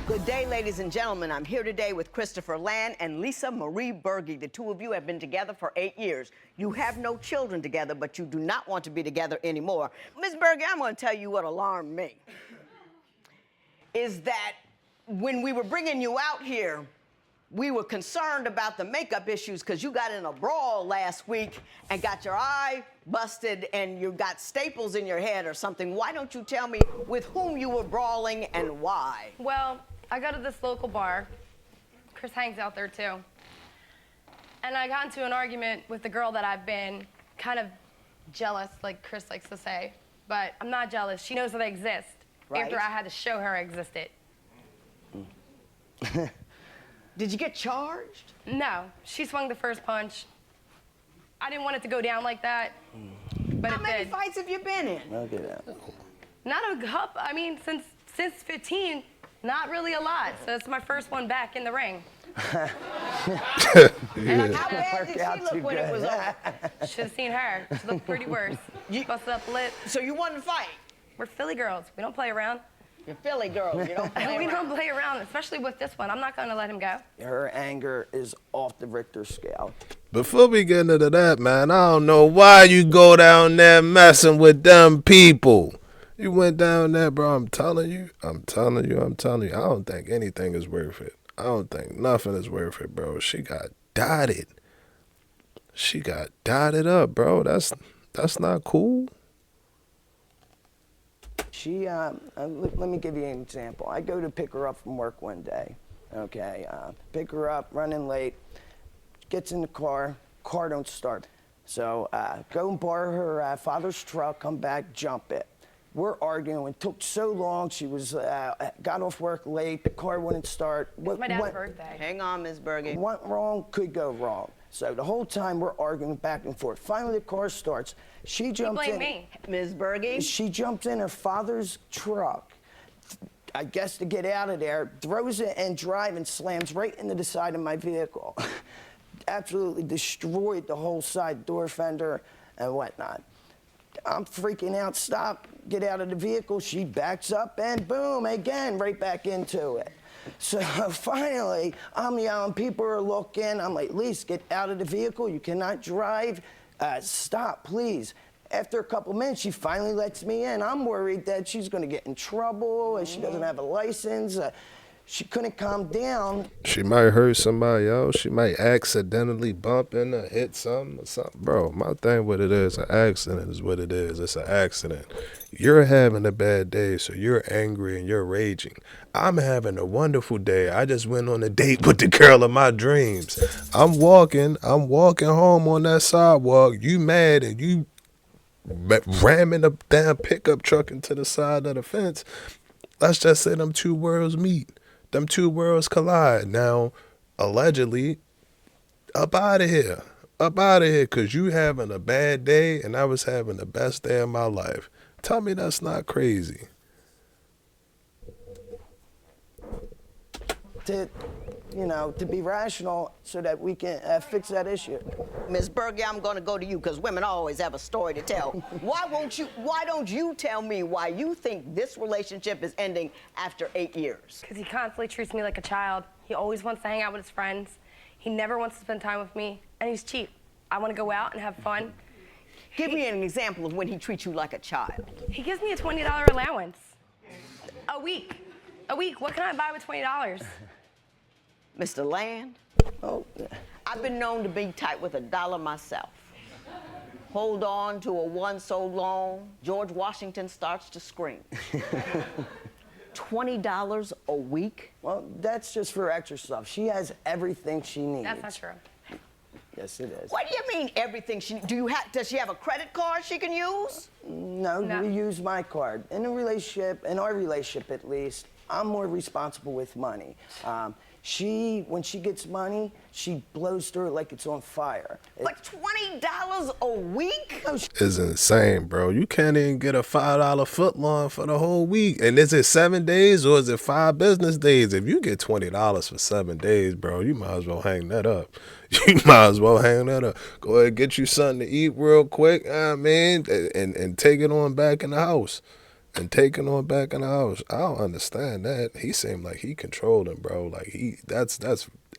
Good day, ladies and gentlemen. I'm here today with Christopher Land and Lisa Marie Berge. The two of you have been together for 8 years. You have no children together, but you do not want to be together anymore. Ms. Berge, I'm going to tell you what alarmed me. Is that when we were bringing you out here, we were concerned about the makeup issues because you got in a brawl last week and got your eye busted and you got staples in your head or something. Why don't you tell me with whom you were brawling and why? Well, I go to this local bar. Chris hangs out there too. And I got into an argument with the girl that I've been kind of jealous, like Chris likes to say. But I'm not jealous. She knows that I exist. Right. After I had to show her I existed. Did you get charged? No, she swung the first punch. I didn't want it to go down like that, but How it many did. fights have you been in? Look at that. Not a cup. I mean, since 15, not really a lot. So it's my first one back in the ring. How bad did she look when it was over? Should have seen her. She looked pretty worse. Busted up lip. So you won the fight? We're Philly girls. We don't play around. You're Philly girls. You don't play We around. don't play around, especially with this one. I'm not going to let him go. Her anger is off the Richter scale. Before we get into that, man, I don't know why you go down there messing with them people. You went down there, bro. I'm telling you. I don't think anything is worth it. I don't think nothing is worth it, bro. She got dotted. She got dotted up, bro. That's not cool. She, let me give you an example. I go to pick her up from work one day, okay? Pick her up, running late, gets in the car don't start. So go and borrow her father's truck, come back, jump it. We're arguing. It took so long. She was got off work late. The car wouldn't start. It's my dad's birthday. Hang on, Ms. Berge. Went wrong, could go wrong. So the whole time we're arguing back and forth. Finally, the car starts. She jumps blame in. me. Ms. Berge? She jumps in her father's truck, I guess to get out of there, throws it and drive and slams right into the side of my vehicle. Absolutely destroyed the whole side door fender and whatnot. I'm freaking out, stop, get out of the vehicle. She backs up and boom, again, right back into it. So finally, I'm yelling, people are looking. I'm like, Lise, get out of the vehicle. You cannot drive. Stop, please. After a couple minutes, she finally lets me in. I'm worried that she's going to get in trouble and she doesn't have a license. She couldn't calm down. She might hurt somebody else. She might accidentally bump into, hit something or something. Bro, my thing with it is an accident is what it is. It's an accident. You're having a bad day, so you're angry and you're raging. I'm having a wonderful day. I just went on a date with the girl of my dreams. I'm walking home on that sidewalk. You mad and you ramming a damn pickup truck into the side of the fence. Let's just say them two worlds meet. Them two worlds collide. Now, allegedly, up out of here. Up out of here, because you having a bad day and I was having the best day of my life. Tell me that's not crazy. To be rational so that we can fix that issue. Ms. Berge, I'm going to go to you because women always have a story to tell. Why don't you tell me why you think this relationship is ending after 8 years? Because he constantly treats me like a child. He always wants to hang out with his friends. He never wants to spend time with me. And he's cheap. I want to go out and have fun. Give me an example of when he treats you like a child. He gives me a $20 allowance. A week. What can I buy with $20? Mr. Land, Oh, I've been known to be tight with $1 myself. Hold on to a one so long, George Washington starts to scream. $20 a week? well, that's just for extra stuff. She has everything she needs. That's not true. Yes, it is. What do you mean everything she, does she have a credit card she can use? No, No. we use my card. In our relationship at least, I'm more responsible with money. When she gets money, she blows through it like it's on fire. But $20 a week? It's insane, bro. You can't even get a $5 footlong for the whole week. And is it 7 days or is it 5 business days? If you get $20 for 7 days, bro, you might as well hang that up. You might as well hang that up. Go ahead, get you something to eat real quick, and take it on back in the house. and taking on back in the house. I don't understand that. He seemed like he controlling, bro. Like that's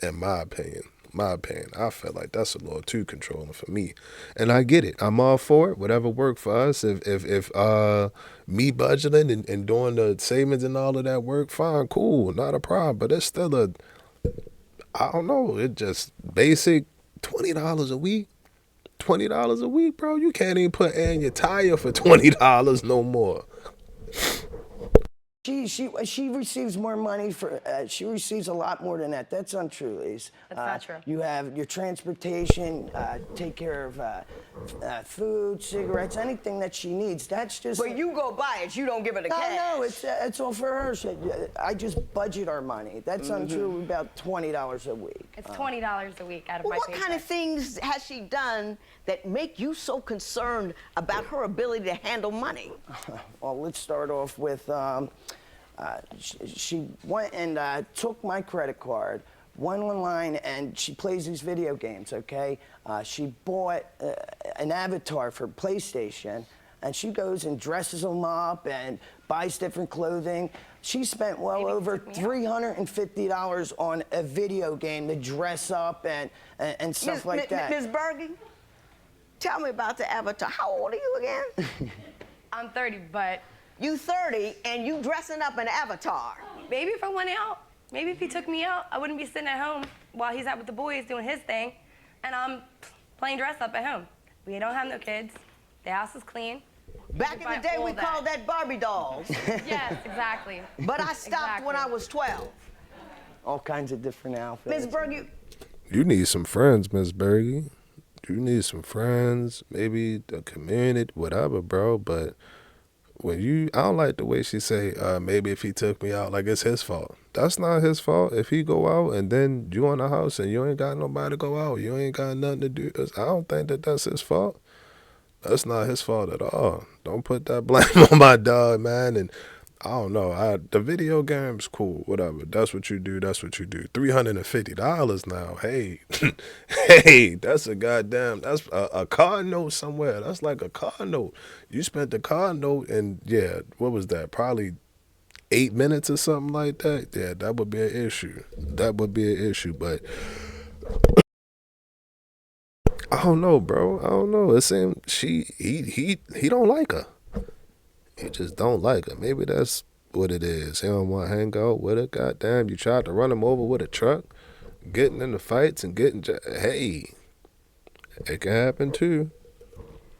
in my opinion. My opinion, I feel like that's a little too controlling for me, and I get it. I'm all for it. Whatever worked for us. If me budgeting and doing the savings and all of that work, fine, cool, not a problem. But it's still I don't know. It just basic $20 a week. $20 a week, bro. You can't even put air in your tire for $20 no more. She receives more money for, she receives a lot more than that. That's untrue, Lise. That's not true. You have your transportation, take care of food, cigarettes, anything that she needs. That's just. But you go buy it, you don't give her the cash. No, it's all for her. I just budget our money. That's untrue, about $20 a week. It's $20 a week out of Well, my what paycheck. kind of things has she done that make you so concerned about her ability to handle money? Well, let's start off with, she went and took my credit card, went online, and she plays these video games, okay? She bought an avatar for PlayStation, and she goes and dresses them up and buys different clothing. She spent well over $350 on a video game to dress up and stuff like that. Ms. Berge, tell me about the avatar. How old are you again? I'm 30, but You 30 and you dressing up an avatar. maybe if I went out, maybe if he took me out, I wouldn't be sitting at home while he's out with the boys doing his thing, and I'm playing dress up at home. We don't have no kids. The house is clean. Back in the day, we called that Barbie dolls. Yes, exactly. But I stopped when I was 12. All kinds of different outfits. Ms. Berge, You need some friends, Miss Berge. You need some friends, maybe a community, whatever, bro. But I don't like the way she say, maybe if he took me out, like it's his fault. That's not his fault. If he go out and then you in the house and you ain't got nobody to go out, you ain't got nothing to do, I don't think that's his fault. That's not his fault at all. Don't put that blame on my dog, man. And I don't know. The video game's cool, whatever. That's what you do. That's what you do. $350 now. Hey, hey, that's that's a car note somewhere. That's like a car note. You spent the car note and yeah, what was that? Probably 8 minutes or something like that. Yeah, that would be an issue. That would be an issue, but I don't know, bro. I don't know. It seems he don't like her. He just don't like her. Maybe that's what it is. He don't want to hang out with her. Goddamn, you tried to run him over with a truck, getting in the fights and hey, it can happen too.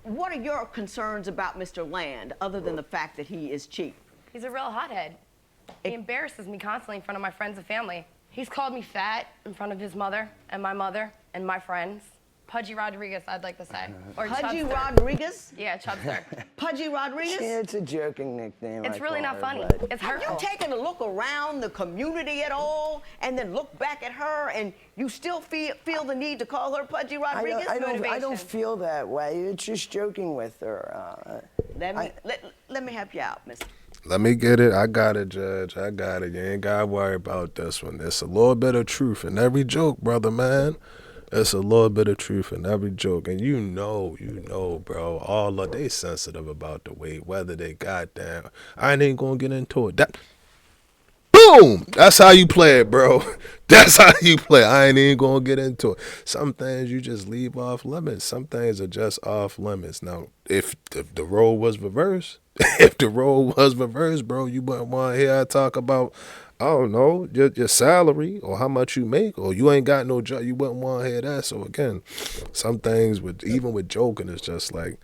what are your concerns about Mr. Land, other than the fact that he is cheap? He's a real hothead. He embarrasses me constantly in front of my friends and family. He's called me fat in front of his mother and my friends. Pudgy Rodriguez, I'd like to say. Or Pudgy Chubster. Rodriguez? Yeah, Chubster. Pudgy Rodriguez? Yeah, it's a joking nickname. It's I really call not her, funny. but- It's Have you hurtful. taken a look around the community at all and then look back at her and you still feel the need to call her Pudgy Rodriguez? I don't Motivation. feel that way. It's just joking with her. Let me help you out, Miss. Let me get it. I got it, Judge. I got it. You ain't got to worry about this one. There's a little bit of truth in every joke, brother, man. There's a little bit of truth in every joke. And you know, bro, all of they sensitive about the weight, whether they goddamn. I ain't even going to get into it. Boom! That's how you play it, bro. That's how you play. I ain't even going to get into it. Some things you just leave off limits. Some things are just off limits. Now, if the role was reversed, bro, you wouldn't want to hear I talk about, I don't know, your salary or how much you make, or you ain't got no job. You wouldn't want to hear that. So again, some things even with joking, it's just like,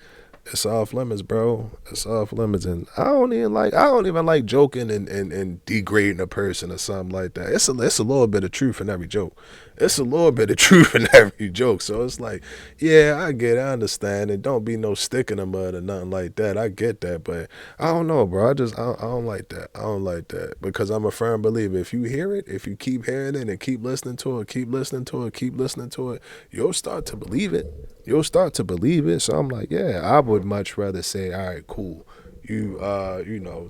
it's off limits, bro. It's off limits, and I don't even like joking and degrading a person or something like that. It's a little bit of truth in every joke. It's a little bit of truth in every joke. So it's like, yeah, I get it, I understand, and don't be no stick in the mud or nothing like that. I get that, but I don't know, bro. I don't like that. I don't like that because I'm a firm believer. If you hear it, if you keep hearing it and keep listening to it, you'll start to believe it. So I'm like, yeah, I would much rather say, all right, cool. You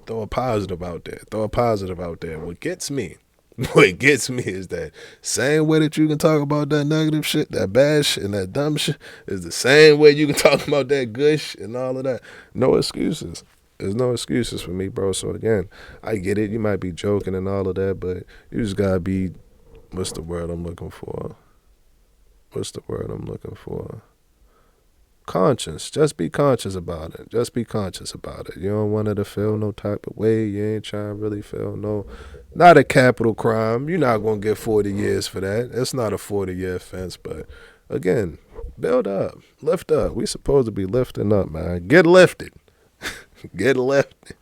throw a positive out there. What gets me is that same way that you can talk about that negative shit, that bad shit, and that dumb shit is the same way you can talk about that good shit and all of that. No excuses. There's no excuses for me, bro. So again, I get it. You might be joking and all of that, but you just gotta be, what's the word I'm looking for? What's the word I'm looking for? Conscious. Just be conscious about it. Just be conscious about it. You don't want it to feel no type of way. You ain't trying to really feel not a capital crime. You're not going to get 40 years for that. It's not a 40-year offense, but again, build up. Lift up. We supposed to be lifting up, man. Get lifted. Get lifted.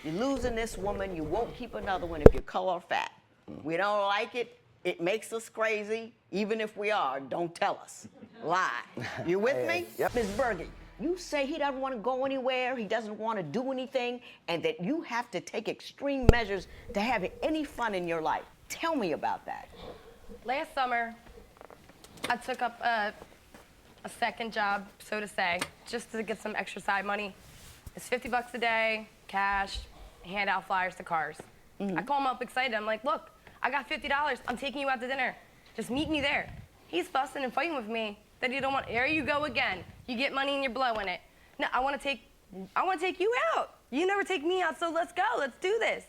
You're losing this woman. You won't keep another one if you call her fat. We don't like it. It makes us crazy. Even if we are, don't tell us. Lie. You with me? Yep. Ms. Berge, you say he doesn't want to go anywhere, he doesn't want to do anything, and that you have to take extreme measures to have any fun in your life. Tell me about that. Last summer, I took up a second job, so to say, just to get some extra side money. It's $50 a day, cash, hand out flyers to cars. I call him up excited. I'm like, look, I got $50. I'm taking you out to dinner. Just meet me there. He's fussing and fighting with me that he don't want. There you go again. You get money and you're blowing it. No, I want to take you out. You never take me out, so let's go. Let's do this.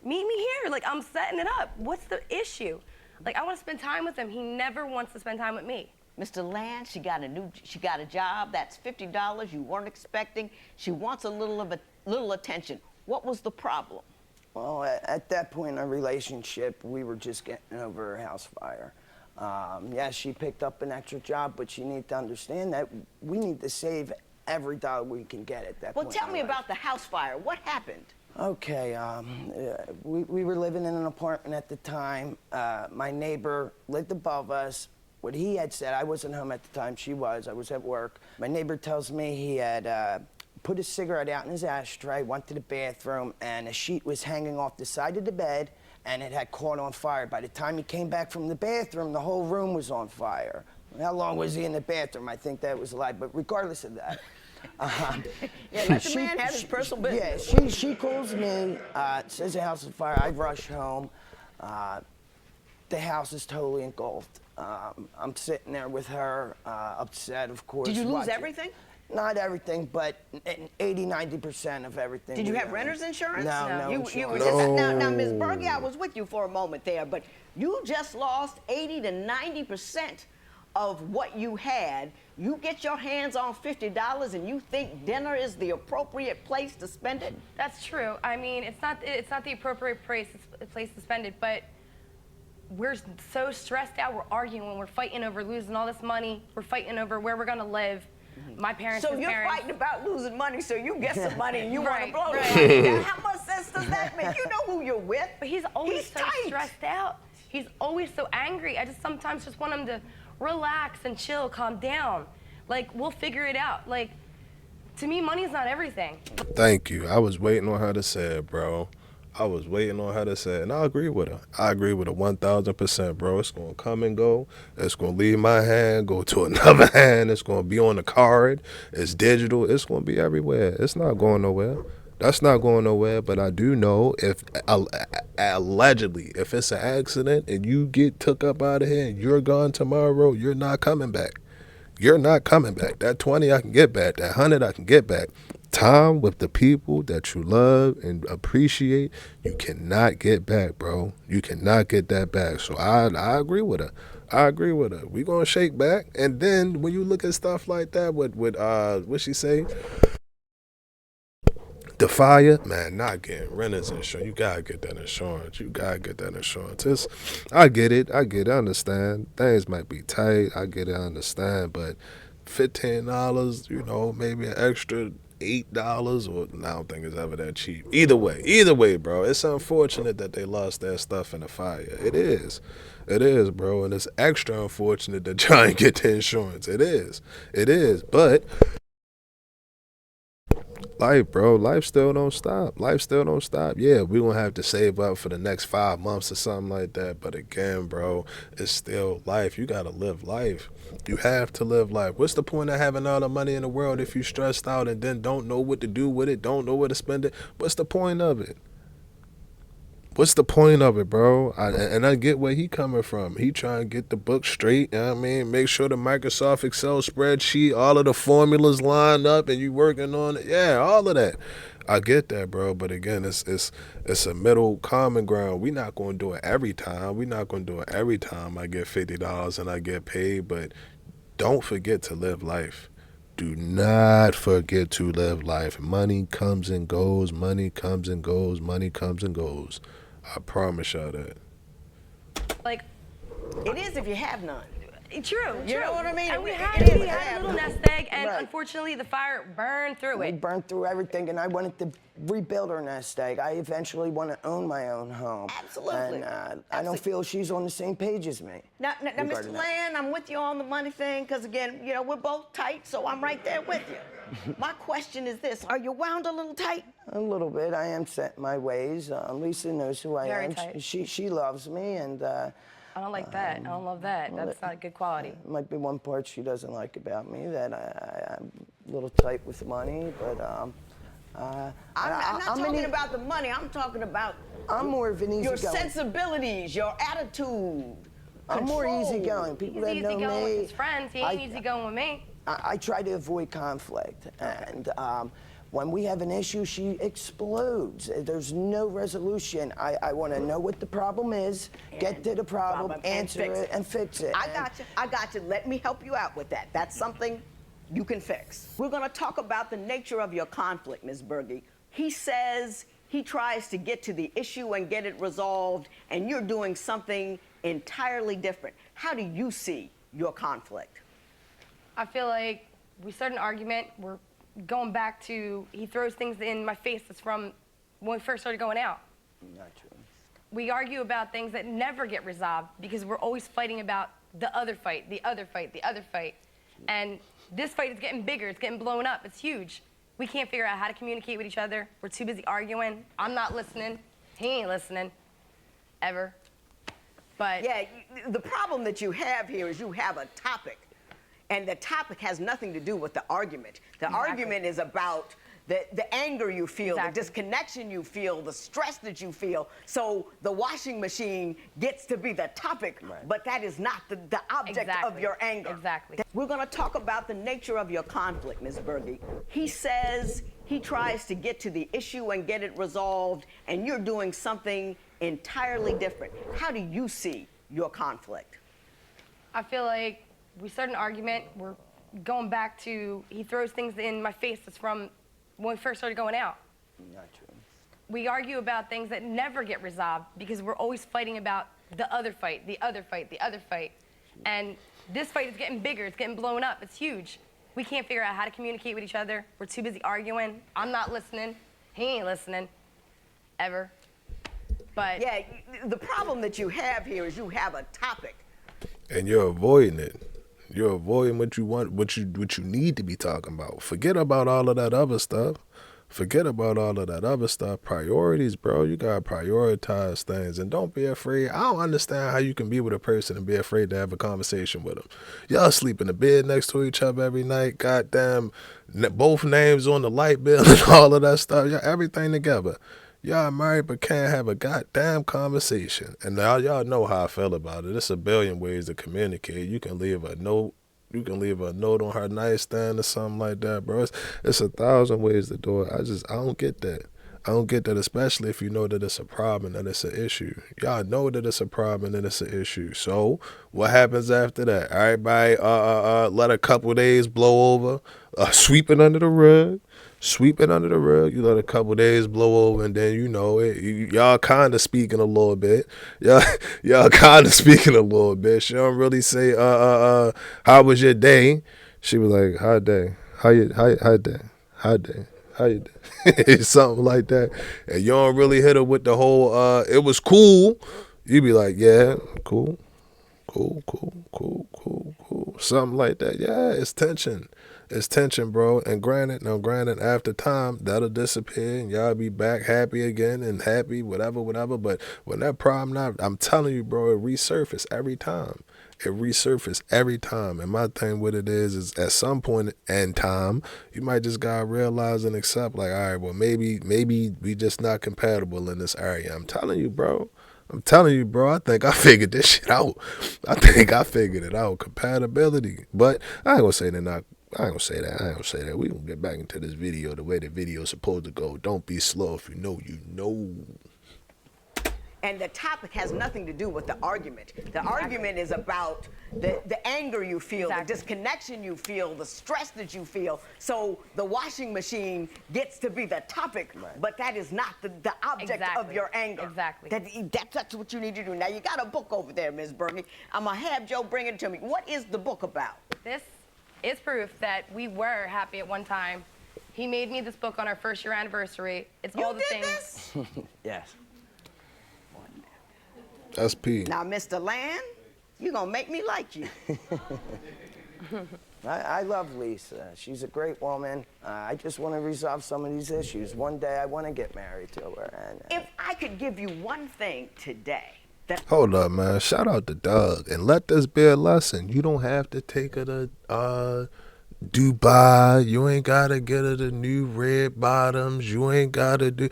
Meet me here. Like, I'm setting it up. What's the issue? Like, I want to spend time with him. He never wants to spend time with me. Mr. Land, she got a job. That's $50 you weren't expecting. She wants a little attention. What was the problem? Well, at that point in our relationship, we were just getting over her house fire. Yes, she picked up an extra job, but you need to understand that we need to save every dollar we can get at that point. Well, tell me about the house fire. What happened? Okay, we were living in an apartment at the time. My neighbor lived above us. What he had said, I wasn't home at the time, she was. I was at work. My neighbor tells me he had put a cigarette out in his ashtray, went to the bathroom, and a sheet was hanging off the side of the bed, and it had caught on fire. By the time he came back from the bathroom, the whole room was on fire. How long was he in the bathroom? I think that was a lie, but regardless of that. Yeah, let the man have his personal business. Yeah, she calls me, says the house is on fire. I rush home. The house is totally engulfed. I'm sitting there with her, upset, of course. Did you lose watching. everything? Not everything, but 80–90% of everything. Did you have renter's insurance? No, You were insurance. just, now, Ms. Berge, I was with you for a moment there, but you just lost 80–90% of what you had. You get your hands on $50 and you think dinner is the appropriate place to spend it? That's true. I mean, it's not the appropriate place to spend it, but we're so stressed out. We're arguing. We're fighting over losing all this money. We're fighting over where we're gonna live. My parents. So his you're parents. fighting about losing money, so you get some money and you want to Right, blow right. it. Now, how much sense does that make? You know who you're with. But he's always so tight. stressed out. He's always so angry. I just sometimes just want him to relax and chill, calm down. Like, we'll figure it out. Like, to me, money's not everything. Thank you. I was waiting on her to say it, bro. I was waiting on her to say it, and I agree with her. I agree with her 1,000%, bro. It's going to come and go. It's going to leave my hand, go to another hand. It's going to be on the card. It's digital. It's going to be everywhere. It's not going nowhere. That's not going nowhere, but I do know if, allegedly, if it's an accident and you get took up out of here and you're gone tomorrow, you're not coming back. You're not coming back. That 20 I can get back. That 100 I can get back. Time with the people that you love and appreciate, you cannot get back, bro. You cannot get that back. So I agree with her. I agree with her. We gonna shake back, and then when you look at stuff like that, with what she say, the fire, man, not getting renter's insurance. You gotta get that insurance. You gotta get that insurance. I get it. I understand. Things might be tight. I get it. I understand, but $15, you know, maybe an extra $8, or I don't think it's ever that cheap. Either way, bro. It's unfortunate that they lost their stuff in the fire. It is, bro, and it's extra unfortunate to try and get the insurance. It is, but life, bro, life still don't stop. Yeah, we gonna have to save up for the next 5 months or something like that, but again, bro, it's still life. You gotta live life. You have to live life. What's the point of having all the money in the world if you stressed out and then don't know what to do with it, don't know where to spend it? What's the point of it? what's the point of it, bro? And I get where he coming from. He trying to get the book straight, you know what I mean? Make sure the Microsoft Excel spreadsheet, all of the formulas line up and you working on it. Yeah, all of that. I get that, bro. But again, it's a middle common ground. We not gonna do it every time. We not gonna do it every time I get $50 and I get paid, but don't forget to live life. Do not forget to live life. Money comes and goes. Money comes and goes. Money comes and goes. I promise y'all that. Like, It is if you have none. true. You know what I mean? And we It had is. a little nest egg, and Right. unfortunately, the fire burned through We it. burned through everything, and I wanted to rebuild our nest egg. I eventually want to own my own home. Absolutely. And I don't feel she's on the same page as me. Now, Mr. regarding that. Land, I'm with you on the money thing, because again, you know, we're both tight, so I'm right there with you. My question is this: are you wound a little tight? A little bit. I am set in my ways. Lisa knows who I Very am. tight. She loves me, and I don't like that. I don't love that. That's not good quality. might be one part she doesn't like about me, that I'm a little tight with money, but I'm not talking about the money. I'm talking about I'm more of an your easygoing. sensibilities, your attitude. I'm more control. easygoing. People He's that know easy going with me. his friends. He ain't easy going with me. I try to avoid conflict, and when we have an issue, she explodes. There's no resolution. I want to know what the problem is, get to the problem, and answer fix it, and fix it. I got you. I got you. Let me help you out with that. That's something you can fix. We're going to talk about the nature of your conflict, Ms. Berge. He says he tries to get to the issue and get it resolved, and you're doing something entirely different. How do you see your conflict? I feel like we start an argument. We're going back to, he throws things in my face that's from when we first started going out. Not true. We argue about things that never get resolved because we're always fighting about the other fight, the other fight, the other fight. And this fight is getting bigger. It's getting blown up. It's huge. We can't figure out how to communicate with each other. We're too busy arguing. I'm not listening. He ain't listening. Ever. But Yeah, the problem that you have here is you have a topic, and the topic has nothing to do with the argument. The argument is about the anger you feel, the disconnection you feel, the stress that you feel. So the washing machine gets to be the topic, but that is not the object of your anger. Exactly. We're going to talk about the nature of your conflict, Ms. Berge. He says he tries to get to the issue and get it resolved, and you're doing something entirely different. How do you see your conflict? I feel like we start an argument. We're going back to, he throws things in my face that's from when we first started going out. Not true. We argue about things that never get resolved because we're always fighting about the other fight, the other fight, the other fight. And this fight is getting bigger. It's getting blown up. It's huge. We can't figure out how to communicate with each other. We're too busy arguing. I'm not listening. He ain't listening. Ever. But Yeah, the problem that you have here is you have a topic. And you're avoiding it. You're avoiding what you want, what you need to be talking about. Forget about all of that other stuff. Forget about all of that other stuff. Priorities, bro. You gotta prioritize things, and don't be afraid. I don't understand how you can be with a person and be afraid to have a conversation with them. Y'all sleep in the bed next to each other every night. Goddamn, both names on the light bill and all of that stuff. Y'all everything together. Y'all married but can't have a goddamn conversation. And now y'all know how I feel about it. It's a billion ways to communicate. You can leave a note. You can leave a note on her nightstand or something like that, bro. It's 1,000 ways to do it. I don't get that. I don't get that, especially if you know that it's a problem and it's an issue. Y'all know that it's a problem and it's an issue. So what happens after that? Everybody let a couple days blow over, sweep it under the rug. Sweep it under the rug. You let a couple days blow over, and then you know it. Y'all kind of speaking a little bit. Y'all kind of speaking a little bit. She don't really say, how was your day? She was like, how day? How day? How day? How you day? Something like that. And you don't really hit her with the whole, it was cool. You be like, yeah, cool. Cool. Something like that. Yeah, it's tension. It's tension, bro. And granted, after time, that'll disappear and y'all be back happy again and happy, whatever. But when that problem, I'm telling you, bro, it resurfaces every time. It resurfaces every time. And my thing with it is at some point in time, you might just gotta realize and accept, like, all right, well, maybe we just not compatible in this area. I'm telling you, bro. I think I figured this shit out. I think I figured it out. Compatibility. But I ain't gonna say they're not. I ain't gonna say that. We gonna get back into this video the way the video's supposed to go. Don't be slow. If you know, you know. And the topic has nothing to do with the argument. The argument is about the anger you feel, the disconnection you feel, the stress that you feel. So the washing machine gets to be the topic, but that is not the object of your anger. Exactly. That's what you need to do. Now, you got a book over there, Ms. Berge. I'm going to have Joe bring it to me. What is the book about? This is proof that we were happy at one time. He made me this book on our first-year anniversary. It's all the things. This? Yes. SP. Now, Mr. Land, you're going to make me like you. I love Lisa. She's a great woman. I just want to resolve some of these issues. One day I want to get married to her. And If I could give you one thing today that... Hold up, man. Shout out to Doug. And let this be a lesson. You don't have to take her to Dubai. You ain't gotta get her the new red bottoms. You ain't gotta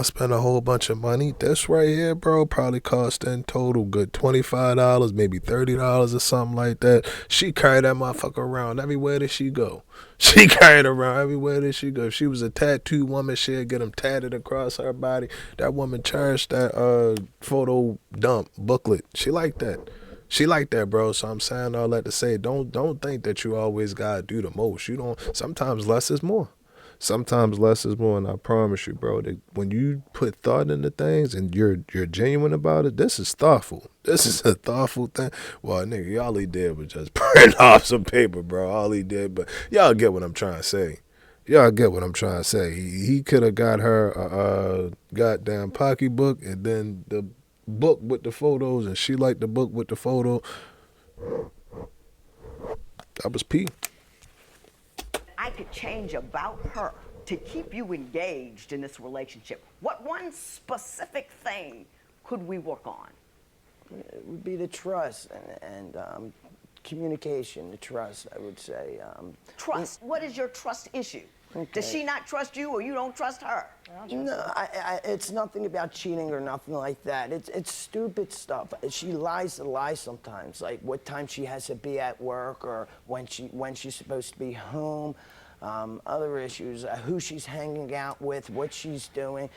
spend a whole bunch of money. This right here, bro, probably cost in total good $25, maybe $30 or something like that. She carried that motherfucker around everywhere that she go. She carried around everywhere that she go. If she was a tattoo woman, she'd get them tatted across her body. That woman cherished that photo dump booklet. She liked that. She like that, bro. So I'm saying all that to say, don't think that you always gotta do the most. You don't. Sometimes less is more. Sometimes less is more, and I promise you, bro, that when you put thought into things and you're genuine about it, this is thoughtful. This is a thoughtful thing. Well, nigga, all he did was just print off some paper, bro. All he did, but y'all get what I'm trying to say. Y'all get what I'm trying to say. He could have got her a goddamn pocketbook and then the book with the photos, and she liked the book with the photo. That was P. I could change about her to keep you engaged in this relationship, what one specific thing could we work on? it would be the trust and communication, the trust, I would say. Trust. What is your trust issue? Okay. Does she not trust you or you don't trust her? No, it's nothing about cheating or nothing like that. It's stupid stuff. She lies to lie sometimes, like what time she has to be at work or when she's supposed to be home. Other issues, who she's hanging out with, what she's doing.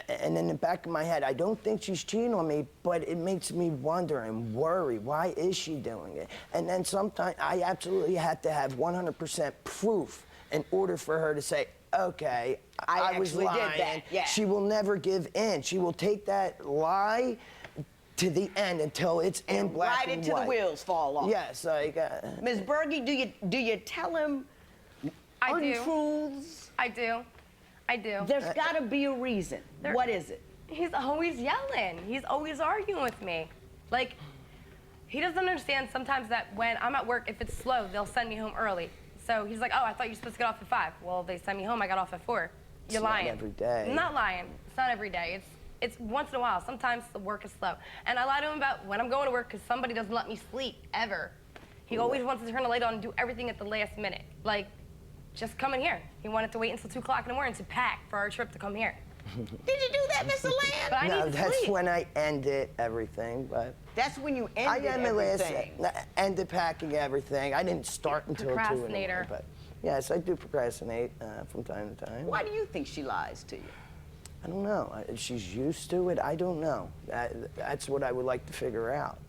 And in the back of my head, I don't think she's cheating on me, but it makes me wonder and worry, why is she doing it? And then sometimes I absolutely have to have 100% proof in order for her to say, okay, I was lying. Did that. Yeah. She will never give in. She will take that lie to the end until it's in black and white. Right into the wheels fall off. Yes, like... Ms. Berge, do you tell him untruths? I do. There's got to be a reason. What is it? He's always yelling. He's always arguing with me. Like, he doesn't understand sometimes that when I'm at work, if it's slow, they'll send me home early. So he's like, oh, I thought you were supposed to get off at 5. Well, they sent me home, I got off at 4. You're lying. Not every day. I'm not lying. It's not every day. It's once in a while. Sometimes the work is slow. And I lie to him about when I'm going to work because somebody doesn't let me sleep, ever. He always wants to turn the light on and do everything at the last minute. Like, just come in here. He wanted to wait until 2 o'clock in the morning to pack for our trip to come here. Did you do that, Mr. Land? But I No, need to that's sleep. when I ended everything, but... That's when you I ended am everything. ended packing everything. I didn't start until 2 in the morning. Procrastinator. But yes, I do procrastinate from time to time. Why do you think she lies to you? I don't know. She's used to it. I don't know. That's what I would like to figure out.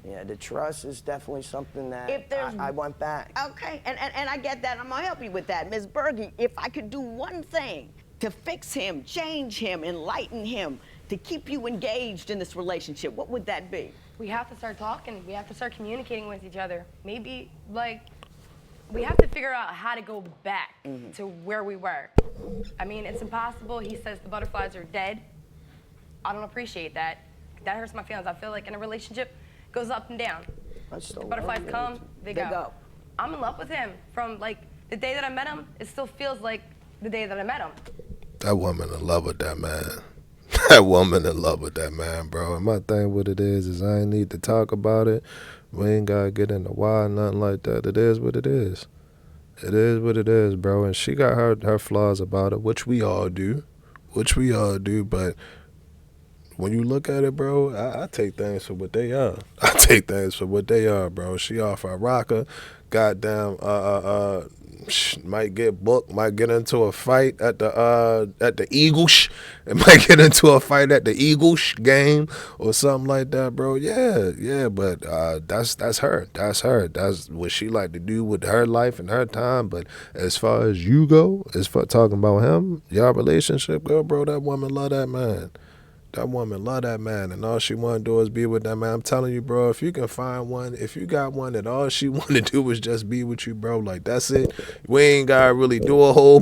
Yeah, the trust is definitely something that I want back. Okay, and I get that. I'm going to help you with that. Ms. Berge, if I could do one thing to fix him, change him, enlighten him, to keep you engaged in this relationship, what would that be? We have to start talking. We have to start communicating with each other. Maybe, like, we have to figure out how to go back to where we were. I mean, it's impossible. He says the butterflies are dead. I don't appreciate that. That hurts my feelings. I feel like in a relationship, it goes up and down. I still The butterflies love you. come, they go. I'm in love with him. From like the day that I met him, it still feels like the day that I met him. That woman in love with that man. That woman in love with that man, bro. And my thing with it is I ain't need to talk about it. We ain't gotta get into why, nothing like that. It is what it is. It is what it is, bro. And she got her flaws about it, which we all do. But when you look at it, bro, I take things for what they are. I take things for what they are, bro. She off her rocker, goddamn, might get booked, might get into a fight at the Eagles, and might get into a fight at the Eagles game or something like that, bro. Yeah, but that's her. That's what she like to do with her life and her time. But as far as you go, as far talking about him, y'all relationship, girl, bro, that woman love that man. That woman love that man, and all she want to do is be with that man. I'm telling you, bro, if you can find one, if you got one that all she want to do is just be with you, bro, like, that's it. We ain't got to really do a whole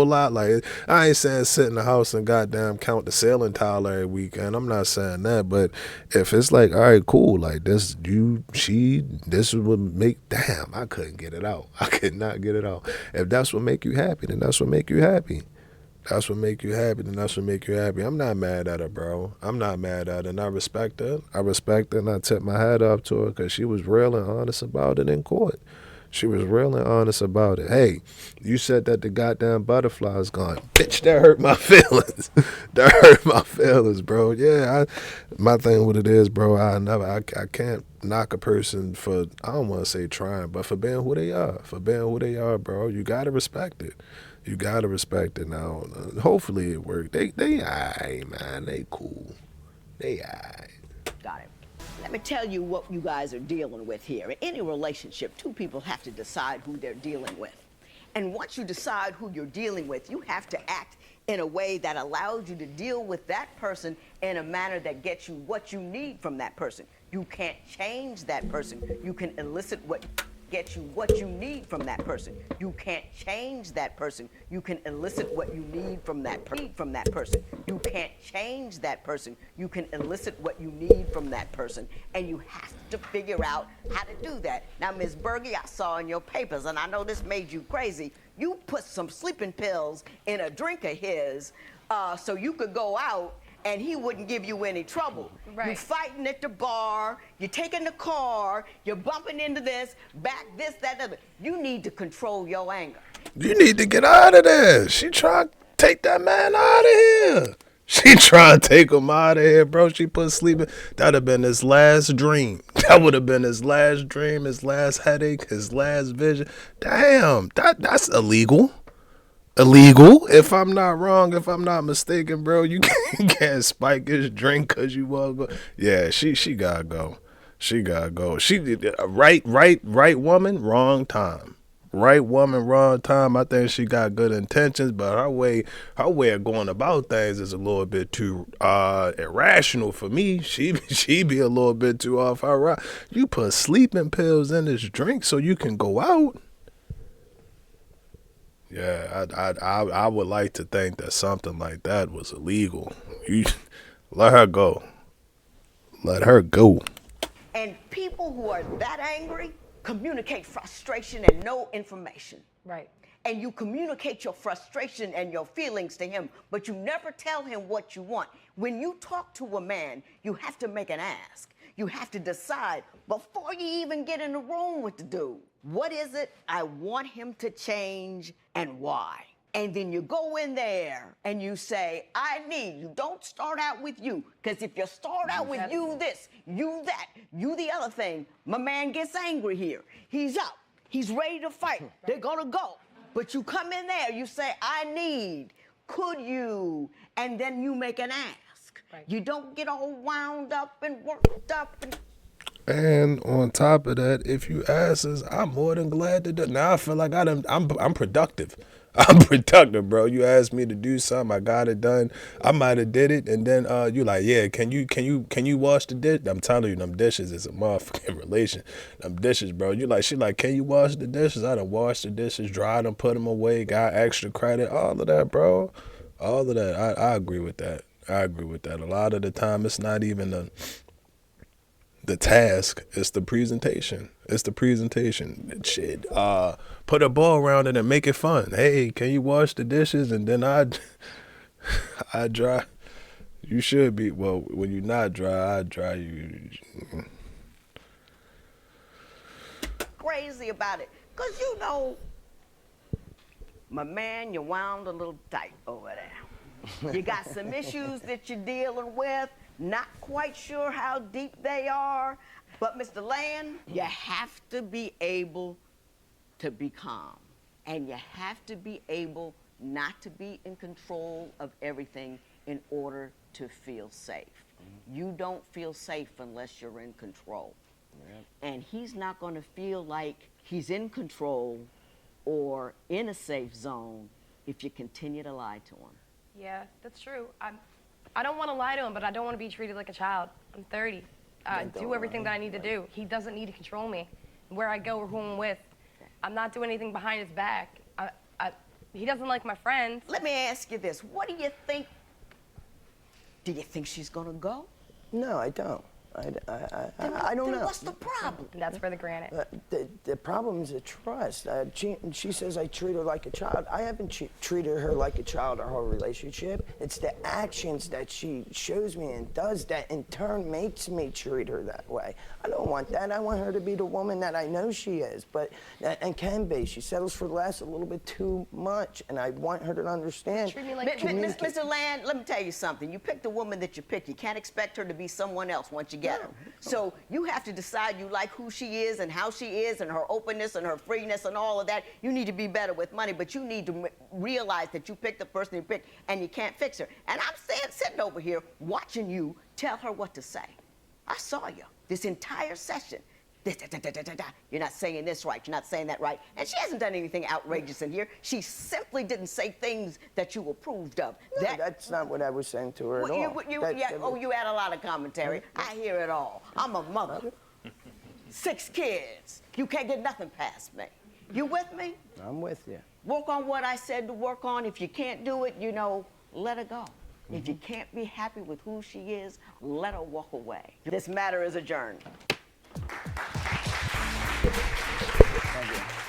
lot. Like, I ain't saying sit in the house and goddamn count the ceiling tile every weekend. I'm not saying that, but if it's like, all right, cool, like, this would make, damn, I couldn't get it out. I could not get it out. If that's what make you happy, then that's what make you happy. That's what make you happy, then that's what make you happy. I'm not mad at her, bro. I'm not mad at her, and I respect her. And I tip my hat up to her because she was real and honest about it in court. She was real and honest about it. Hey, you said that the goddamn butterfly's gone. Bitch, that hurt my feelings. That hurt my feelings, bro. Yeah, my thing with it is, bro, I can't knock a person for, I don't want to say trying, but for being who they are. For being who they are, bro. You got to respect it. You gotta respect it now. Hopefully it worked. They aight, man. They cool. They aight. Got it. Let me tell you what you guys are dealing with here. In any relationship, two people have to decide who they're dealing with. And once you decide who you're dealing with, you have to act in a way that allows you to deal with that person in a manner that gets you what you need from that person. You can't change that person. You can elicit what get you what you need from that person. You can't change that person. You can elicit what you need from that person. You can't change that person. You can elicit what you need from that person. And you have to figure out how to do that. Now, Ms. Berge, I saw in your papers, and I know this made you crazy, you put some sleeping pills in a drink of his so you could go out and he wouldn't give you any trouble. Right. You're fighting at the bar, you're taking the car, you're bumping into this, back this, that, other. You need to control your anger. You need to get out of there. She trying to take that man out of here. She trying to take him out of here, bro. She put sleeping. That'd have been his last dream. That would have been his last dream, his last headache, his last vision. Damn, that's illegal. Illegal, if I'm not wrong, if I'm not mistaken, bro. You can't spike his drink because you want to go. Yeah, she gotta go. She gotta go. She did right woman, wrong time. Right woman, wrong time. I think she got good intentions, but her way of going about things is a little bit too irrational for me. She be a little bit too off her rock. You put sleeping pills in this drink so you can go out. Yeah, I would like to think that something like that was illegal. You let her go. Let her go. And people who are that angry communicate frustration and no information. Right. And you communicate your frustration and your feelings to him, but you never tell him what you want. When you talk to a man, you have to make an ask. You have to decide before you even get in the room with the dude. What is it I want him to change and why? And then you go in there and you say, I need you. Don't start out with you. Because if you start out with you this, you that, you the other thing, my man gets angry here. He's up. He's ready to fight. They're going to go. But you come in there, you say, I need, could you? And then you make an ask. Right. You don't get all wound up and worked up. And on top of that, if you ask us, I'm more than glad to do. Now I feel like I'm productive. I'm productive, bro. You asked me to do something, I got it done. I might have did it, and then you like, yeah, can you wash the dish? I'm telling you, them dishes is a motherfucking relation. Them dishes, bro. She like, can you wash the dishes? I done washed the dishes, dried them, put them away, got extra credit, all of that, bro. All of that. I agree with that. I agree with that. A lot of the time, it's not even the task. It's the presentation. It's the presentation. Shit. Put a ball around it and make it fun. Hey, can you wash the dishes? And then I dry. You should be. Well, when you're not dry, I dry you. Crazy about it. Because, you know, my man, you wound a little tight over there. You got some issues that you're dealing with. Not quite sure how deep they are. But, Mr. Land, you have to be able to be calm. And you have to be able not to be in control of everything in order to feel safe. You don't feel safe unless you're in control. And he's not going to feel like he's in control or in a safe zone if you continue to lie to him. Yeah, that's true. I don't want to lie to him, but I don't want to be treated like a child. I'm 30. Do everything that I need to do. He doesn't need to control me, where I go or who I'm with. I'm not doing anything behind his back. He doesn't like my friends. Let me ask you this. What do you think? Do you think she's going to go? No, I don't. I don't know. Then what's the problem? That's for the granite. The problem is the trust. She says I treat her like a child. I haven't treated her like a child our whole relationship. It's the actions that she shows me and does that in turn makes me treat her that way. I don't want that. I want her to be the woman that I know she is, and can be. She settles for less a little bit too much, and I want her to understand. Treat me like Mr. Land, let me tell you something. You pick the woman that you pick. You can't expect her to be someone else once you get her. So you have to decide you like who she is and how she is and her openness and her freeness and all of that. You need to be better with money, but you need to realize that you picked the person you picked and you can't fix her. And I'm sitting over here watching you tell her what to say. I saw you this entire session. You're not saying this right, you're not saying that right. And she hasn't done anything outrageous in here. She simply didn't say things that you approved of. No, that's not what I was saying to her at all. You add a lot of commentary. I hear it all. I'm a mother. 6 kids. You can't get nothing past me. You with me? I'm with you. Work on what I said to work on. If you can't do it, let her go. If you can't be happy with who she is, let her walk away. This matter is adjourned. Thank you.